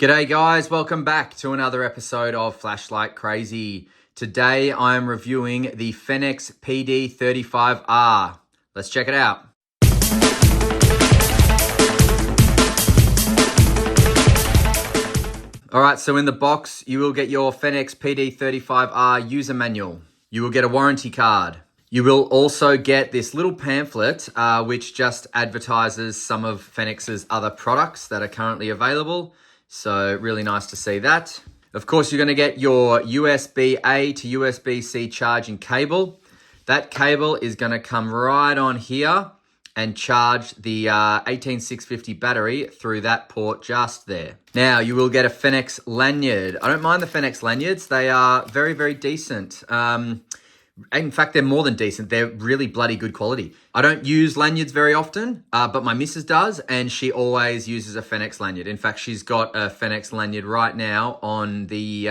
G'day guys, welcome back to another episode of Flashlight Crazy. Today I'm reviewing the Fenix PD35R. Let's check it out. Alright, so in the box you will get your Fenix PD35R user manual. You will get a warranty card. You will also get this little pamphlet which just advertises some of Fenix's other products that are currently available. So really nice to see that. Of course, you're going to get your USB-A to USB-C charging cable. That cable is going to come right on here and charge the 18650 battery through that port just there. Now, you will get a Fenix lanyard. I don't mind the Fenix lanyards. They are very, very decent. In fact, they're more than decent. They're really bloody good quality. I don't use lanyards very often, but my missus does, and she always uses a Fenix lanyard. In fact, she's got a Fenix lanyard right now on the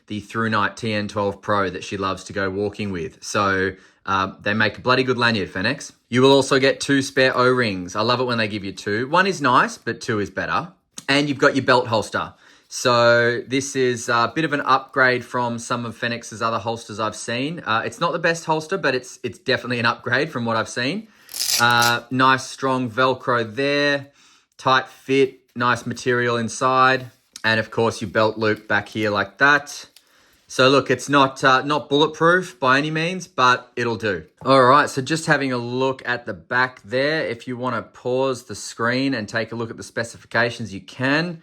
Through Night TN12 Pro that she loves to go walking with. So they make a bloody good lanyard, Fenix. You will also get 2 spare O-rings. I love it when they give you 2. 1 is nice, but 2 is better. And you've got your belt holster. So this is a bit of an upgrade from some of Fenix's other holsters I've seen. It's not the best holster, but it's definitely an upgrade from what I've seen. Nice strong Velcro there, tight fit, nice material inside, and of course your belt loop back here like that. So look, it's not bulletproof by any means, but it'll do. All right, so just having a look at the back there. If you want to pause the screen and take a look at the specifications, you can.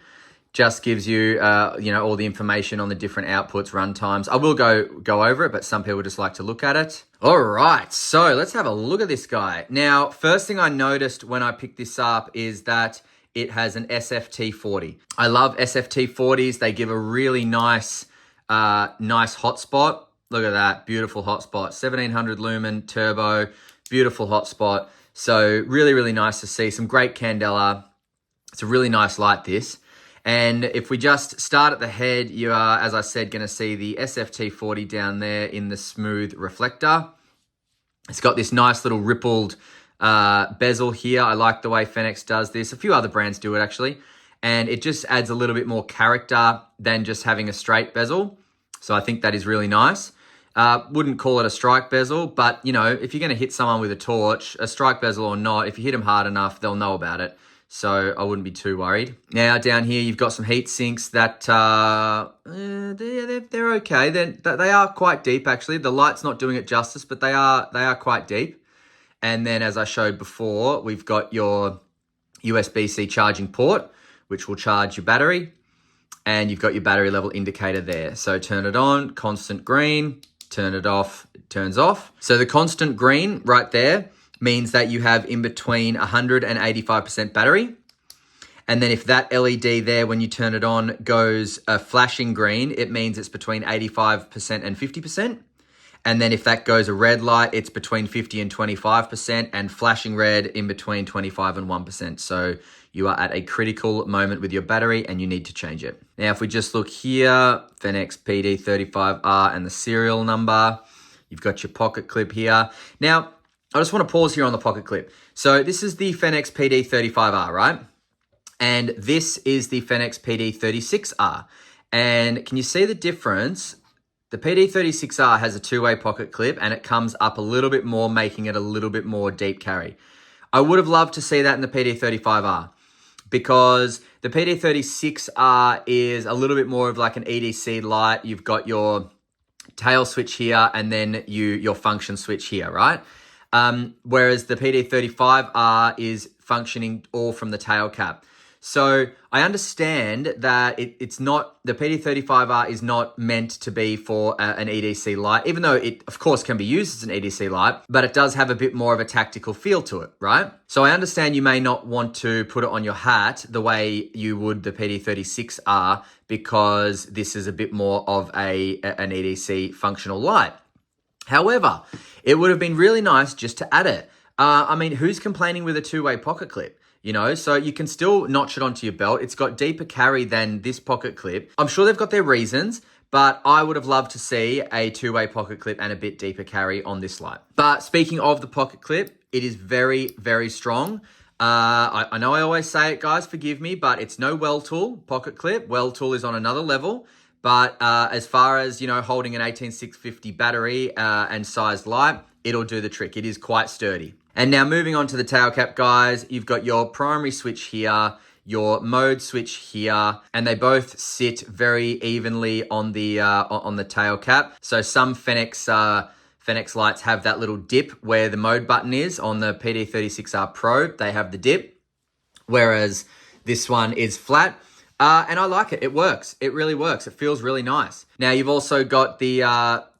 Just gives you, all the information on the different outputs, run times. I will go over it, but some people just like to look at it. All right, so let's have a look at this guy. Now, first thing I noticed when I picked this up is that it has an SFT40. I love SFT40s. They give a really nice hotspot. Look at that, beautiful hotspot. 1700 lumen turbo, beautiful hotspot. So really, really nice to see. Some great candela. It's a really nice light, this. And if we just start at the head, you are, as I said, going to see the SFT40 down there in the smooth reflector. It's got this nice little rippled bezel here. I like the way Fenix does this. A few other brands do it actually. And it just adds a little bit more character than just having a straight bezel. So I think that is really nice. Wouldn't call it a strike bezel, but if you're going to hit someone with a torch, a strike bezel or not, if you hit them hard enough, they'll know about it. So I wouldn't be too worried. Now down here, you've got some heat sinks that they're okay. They are quite deep actually. The light's not doing it justice, but they are quite deep. And then as I showed before, we've got your USB-C charging port, which will charge your battery. And you've got your battery level indicator there. So turn it on, constant green, turn it off, it turns off. So the constant green right there means that you have in between 100 and 85% battery. And then if that LED there, when you turn it on, goes flashing green, it means it's between 85% and 50%. And then if that goes a red light, it's between 50 and 25%, and flashing red in between 25 and 1%. So you are at a critical moment with your battery and you need to change it. Now, if we just look here, Fenix PD35R and the serial number, you've got your pocket clip here. Now, I just want to pause here on the pocket clip. So this is the Fenix PD35R, right? And this is the Fenix PD36R. And can you see the difference? The PD36R has a 2-way pocket clip and it comes up a little bit more, making it a little bit more deep carry. I would have loved to see that in the PD35R because the PD36R is a little bit more of like an EDC light. You've got your tail switch here and then your function switch here, right? Whereas the PD35R is functioning all from the tail cap. So I understand that it's not, the PD35R is not meant to be for an EDC light, even though it of course can be used as an EDC light, but it does have a bit more of a tactical feel to it, right? So I understand you may not want to put it on your hat the way you would the PD36R because this is a bit more of an EDC functional light. However, it would have been really nice just to add it. I mean, who's complaining with a 2-way pocket clip? So you can still notch it onto your belt. It's got deeper carry than this pocket clip. I'm sure they've got their reasons, but I would have loved to see a 2-way pocket clip and a bit deeper carry on this light. But speaking of the pocket clip, it is very, very strong. I know I always say it, guys, forgive me, but it's no well tool, pocket clip. Well tool is on another level. But as far as, holding an 18650 battery and sized light, it'll do the trick. It is quite sturdy. And now moving on to the tail cap, guys, you've got your primary switch here, your mode switch here, and they both sit very evenly on the tail cap. So some Fenix lights have that little dip where the mode button is. On the PD36R Pro, they have the dip, whereas this one is flat. And I like it. It works. It really works. It feels really nice. Now, you've also got the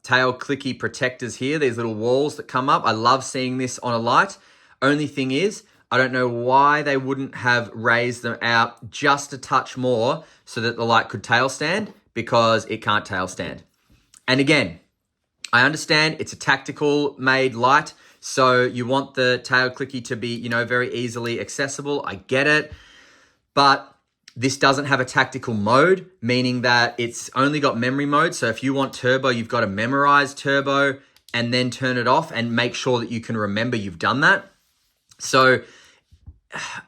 tail clicky protectors here, these little walls that come up. I love seeing this on a light. Only thing is, I don't know why they wouldn't have raised them out just a touch more so that the light could tail stand, because it can't tail stand. And again, I understand it's a tactical made light, so you want the tail clicky to be, very easily accessible. I get it, but this doesn't have a tactical mode, meaning that it's only got memory mode. So if you want turbo, you've got to memorize turbo and then turn it off and make sure that you can remember you've done that. So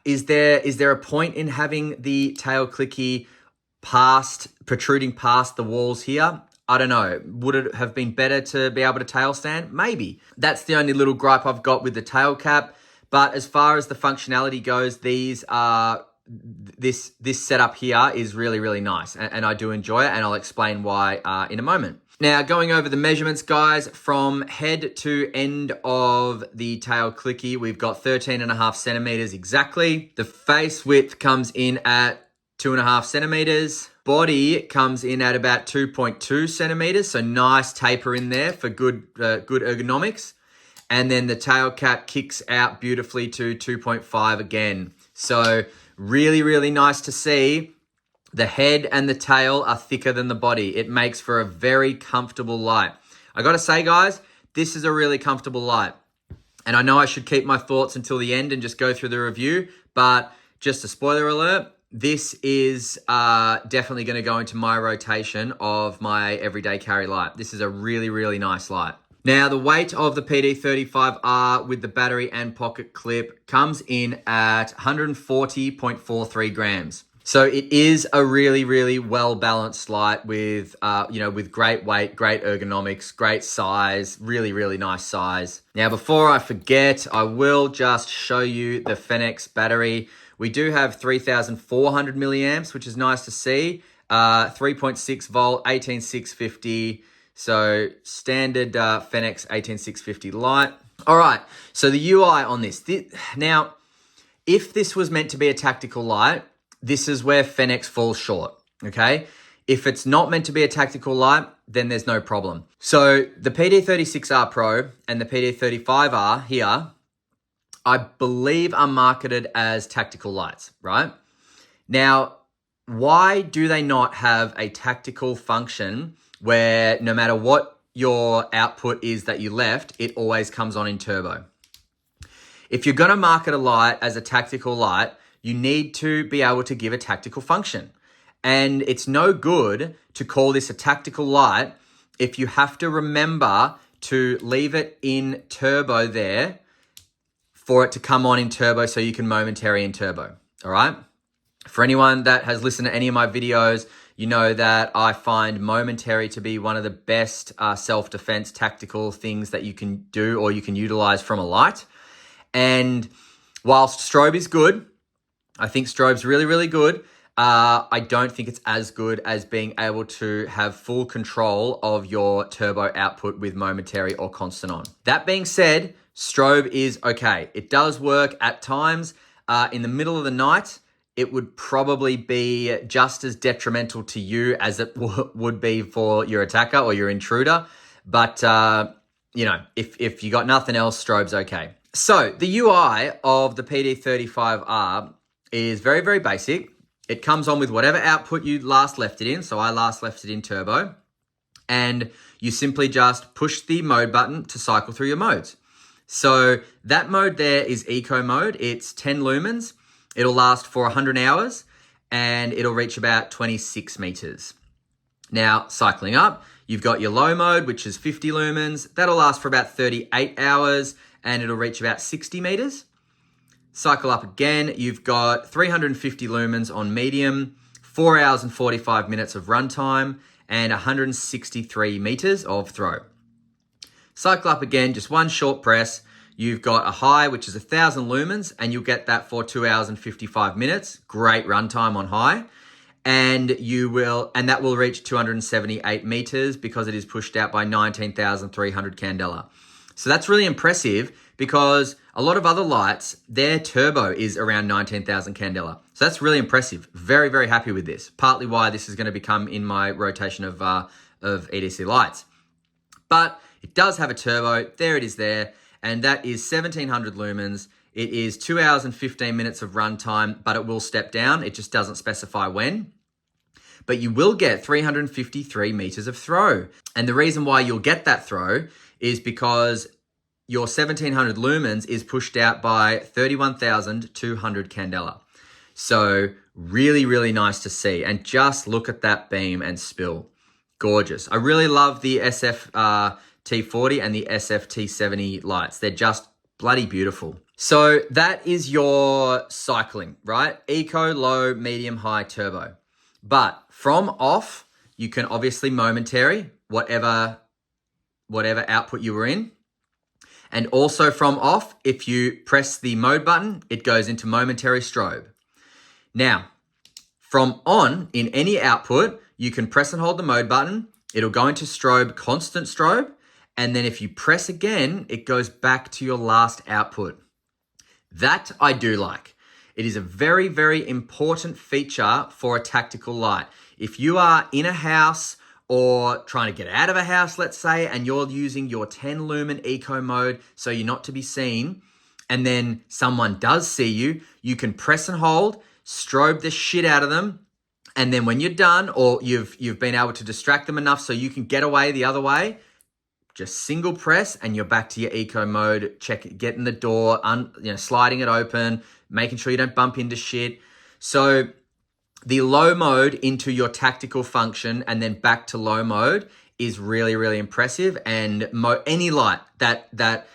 is there a point in having the tail clicky protruding past the walls here? I don't know. Would it have been better to be able to tail stand? Maybe. That's the only little gripe I've got with the tail cap. But as far as the functionality goes, these are this setup here is really, really nice, and I do enjoy it, and I'll explain why in a moment. Now, going over the measurements, guys, from head to end of the tail clicky, we've got 13.5 centimeters exactly. The face width comes in at 2.5 centimeters. Body comes in at about 2.2 centimeters, so nice taper in there for good ergonomics. And then the tail cap kicks out beautifully to 2.5 again. So really, really nice to see. The head and the tail are thicker than the body. It makes for a very comfortable light. I gotta say, guys, this is a really comfortable light. And I know I should keep my thoughts until the end and just go through the review, but just a spoiler alert, this is definitely gonna go into my rotation of my everyday carry light. This is a really, really nice light. Now, the weight of the PD35R with the battery and pocket clip comes in at 140.43 grams. So it is a really, really well-balanced light with, with great weight, great ergonomics, great size, really, really nice size. Now, before I forget, I will just show you the Fenix battery. We do have 3,400 milliamps, which is nice to see. 3.6 volt, 18650. So standard Fenix 18650 light. All right, so the UI on this. Now, if this was meant to be a tactical light, this is where Fenix falls short, okay? If it's not meant to be a tactical light, then there's no problem. So the PD36R Pro and the PD35R here, I believe are marketed as tactical lights, right? Now, why do they not have a tactical function where no matter what your output is that you left, it always comes on in turbo? If you're gonna market a light as a tactical light, you need to be able to give a tactical function. And it's no good to call this a tactical light if you have to remember to leave it in turbo there for it to come on in turbo so you can momentary in turbo, all right? For anyone that has listened to any of my videos, you know that I find momentary to be one of the best self-defense tactical things that you can do or you can utilize from a light. And whilst strobe is good, I think strobe's really, really good, I don't think it's as good as being able to have full control of your turbo output with momentary or constant on. That being said, strobe is okay. It does work at times. In the middle of the night, it would probably be just as detrimental to you as it would be for your attacker or your intruder. But, if you got nothing else, strobe's okay. So the UI of the PD35R is very, very basic. It comes on with whatever output you last left it in. So I last left it in turbo. And you simply just push the mode button to cycle through your modes. So that mode there is eco mode. It's 10 lumens. It'll last for 100 hours and it'll reach about 26 meters. Now, cycling up, you've got your low mode, which is 50 lumens. That'll last for about 38 hours and it'll reach about 60 meters. Cycle up again, you've got 350 lumens on medium, 4 hours and 45 minutes of runtime, and 163 meters of throw. Cycle up again, just one short press. You've got a high, which is 1,000 lumens, and you'll get that for 2 hours and 55 minutes. Great runtime on high. And that will reach 278 meters because it is pushed out by 19,300 candela. So that's really impressive because a lot of other lights, their turbo is around 19,000 candela. So that's really impressive. Very, very happy with this. Partly why this is going to become in my rotation of EDC lights. But it does have a turbo. There it is there. And that is 1,700 lumens. It is 2 hours and 15 minutes of runtime, but it will step down. It just doesn't specify when. But you will get 353 meters of throw. And the reason why you'll get that throw is because your 1,700 lumens is pushed out by 31,200 candela. So really, really nice to see. And just look at that beam and spill. Gorgeous. I really love the SF-T40 and the SF-T70 lights. They're just bloody beautiful. So that is your cycling, right? Eco, low, medium, high, turbo. But from off, you can obviously momentary, whatever output you were in. And also from off, if you press the mode button, it goes into momentary strobe. Now, from on, in any output, you can press and hold the mode button. It'll go into strobe, constant strobe. And then if you press again, it goes back to your last output. That I do like. It is a very, very important feature for a tactical light. If you are in a house or trying to get out of a house, let's say, and you're using your 10 lumen eco mode so you're not to be seen, and then someone does see you, you can press and hold, strobe the shit out of them, and then when you're done or you've been able to distract them enough so you can get away the other way, just single press and you're back to your eco mode, getting the door, sliding it open, making sure you don't bump into shit. So the low mode into your tactical function and then back to low mode is really, really impressive. And any light that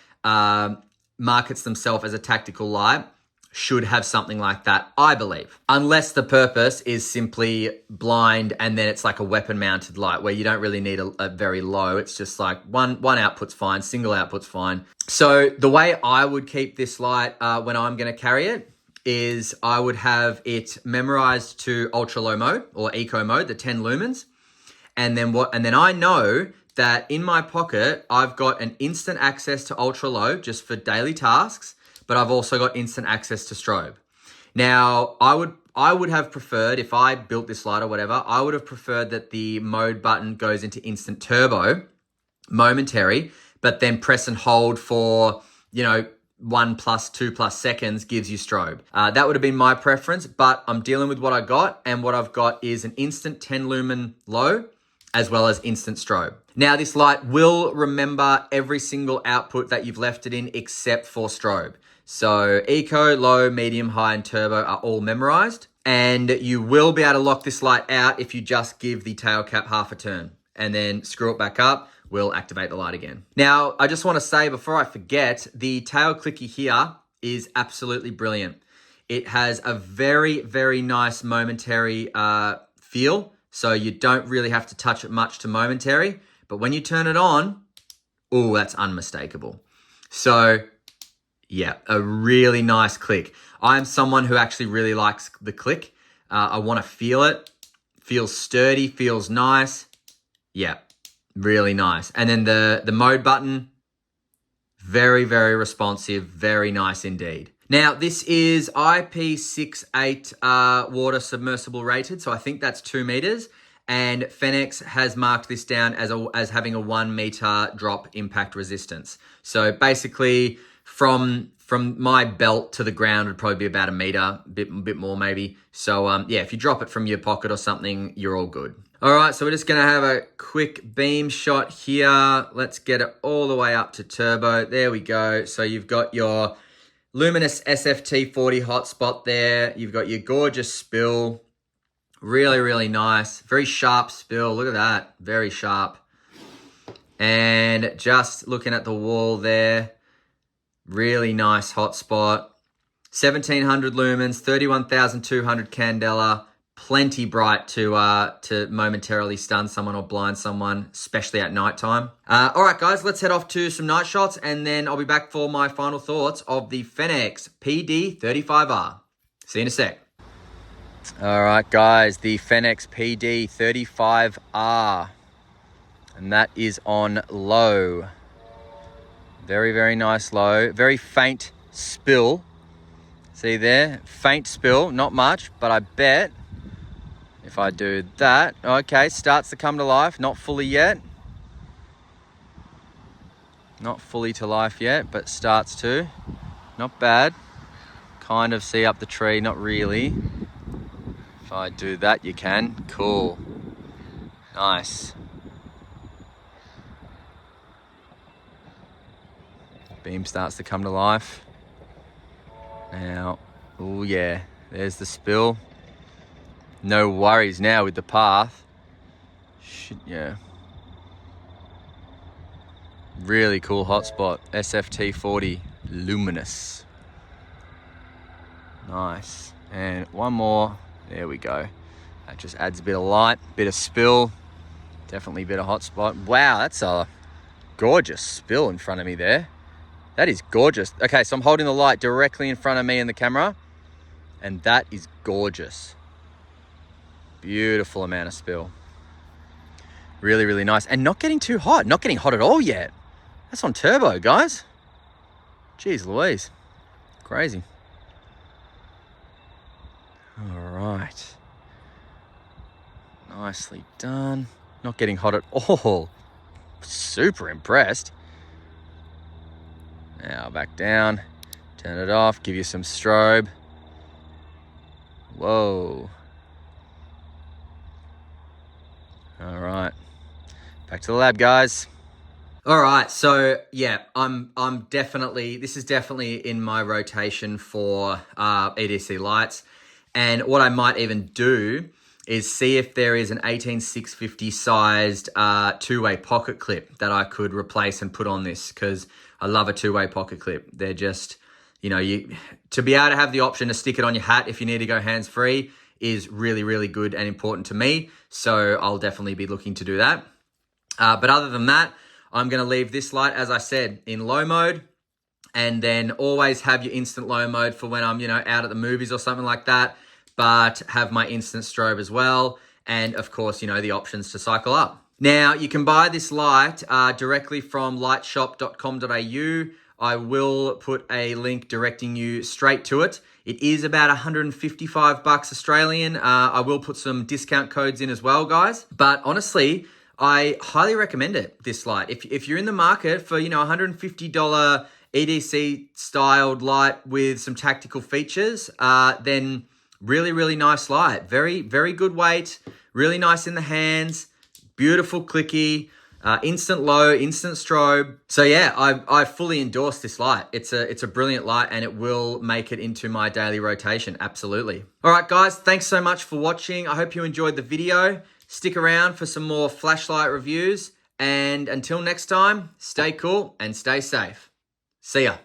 markets themselves as a tactical light should have something like that, I believe. Unless the purpose is simply blind and then it's like a weapon mounted light where you don't really need a very low. It's just like one output's fine, single output's fine. So the way I would keep this light when I'm gonna carry it is I would have it memorized to ultra low mode or eco mode, the 10 lumens. And then I know that in my pocket, I've got an instant access to ultra low just for daily tasks, but I've also got instant access to strobe. Now, I would have preferred, if I built this light or whatever, I would have preferred that the mode button goes into instant turbo, momentary, but then press and hold for, 1+, 2+ seconds gives you strobe. That would have been my preference, but I'm dealing with what I got, and what I've got is an instant 10 lumen low, as well as instant strobe. Now, this light will remember every single output that you've left it in except for strobe. So eco, low, medium, high, and turbo are all memorized. And you will be able to lock this light out if you just give the tail cap half a turn and then screw it back up. We'll activate the light again. Now, I just want to say before I forget, the tail clicky here is absolutely brilliant. It has a very, very nice momentary feel. So you don't really have to touch it much to momentary. But when you turn it on, oh, that's unmistakable. So yeah, a really nice click. I'm someone who actually really likes the click. I want to feel it. Feels sturdy, feels nice. Yeah, really nice. And then the mode button, very, very responsive, very nice indeed. Now, this is IP68 water submersible rated, so I think that's 2 meters. And Fenix has marked this down as having a 1 meter drop impact resistance. So basically, from my belt to the ground would probably be about 1 meter, a bit more maybe. So yeah, if you drop it from your pocket or something, you're all good. All right, so we're just gonna have a quick beam shot here. Let's get it all the way up to turbo. There we go. So you've got your luminous SFT40 hotspot there. You've got your gorgeous spill. Really, really nice. Very sharp spill. Look at that. Very sharp. And just looking at the wall there. Really nice hotspot. 1700 lumens, 31,200 candela, plenty bright to momentarily stun someone or blind someone, especially at nighttime. All right, guys, let's head off to some night shots, and then I'll be back for my final thoughts of the Fenix PD35R. See you in a sec. All right, guys, the Fenix PD35R, and that is on low. Very, very nice low. Very faint spill. See there? Faint spill, not much, but I bet if I do that, okay, starts to come to life. Not fully yet. Not fully to life yet, but starts to. Not bad. Kind of see up the tree, not really. If I do that, you can. Cool. Nice. Beam starts to come to life. Now, oh yeah, there's the spill. No worries now with the path. Yeah. Really cool hotspot. SFT40 luminous. Nice. And one more. There we go. That just adds a bit of light, bit of spill. Definitely a bit of hotspot. Wow, that's a gorgeous spill in front of me there. That is gorgeous. Okay, so I'm holding the light directly in front of me in the camera, and that is gorgeous. Beautiful amount of spill. Really, really nice. And not getting too hot. Not getting hot at all yet. That's on turbo, guys. Jeez Louise. Crazy. All right. Nicely done. Not getting hot at all. Super impressed. Now back down. Turn it off. Give you some strobe. Whoa. All right, back to the lab, guys. All right, so yeah, this is definitely in my rotation for EDC lights, and what I might even do is see if there is an 18650 sized two-way pocket clip that I could replace and put on this, because I love a two-way pocket clip. They're just, to be able to have the option to stick it on your hat if you need to go hands-free is really, really good and important to me. So I'll definitely be looking to do that. But other than that, I'm going to leave this light, as I said, in low mode, and then always have your instant low mode for when I'm, out at the movies or something like that, but have my instant strobe as well. And of course, the options to cycle up. Now, you can buy this light directly from lightshop.com.au. I will put a link directing you straight to it. It is about 155 bucks Australian. I will put some discount codes in as well, guys. But honestly, I highly recommend it, this light. If you're in the market for, $150 EDC styled light with some tactical features, then really, really nice light. Very, very good weight, really nice in the hands, beautiful clicky. Instant low, instant strobe. So yeah, I fully endorse this light. It's a brilliant light, and it will make it into my daily rotation. Absolutely. All right, guys, thanks so much for watching. I hope you enjoyed the video. Stick around for some more flashlight reviews. And until next time, stay cool and stay safe. See ya.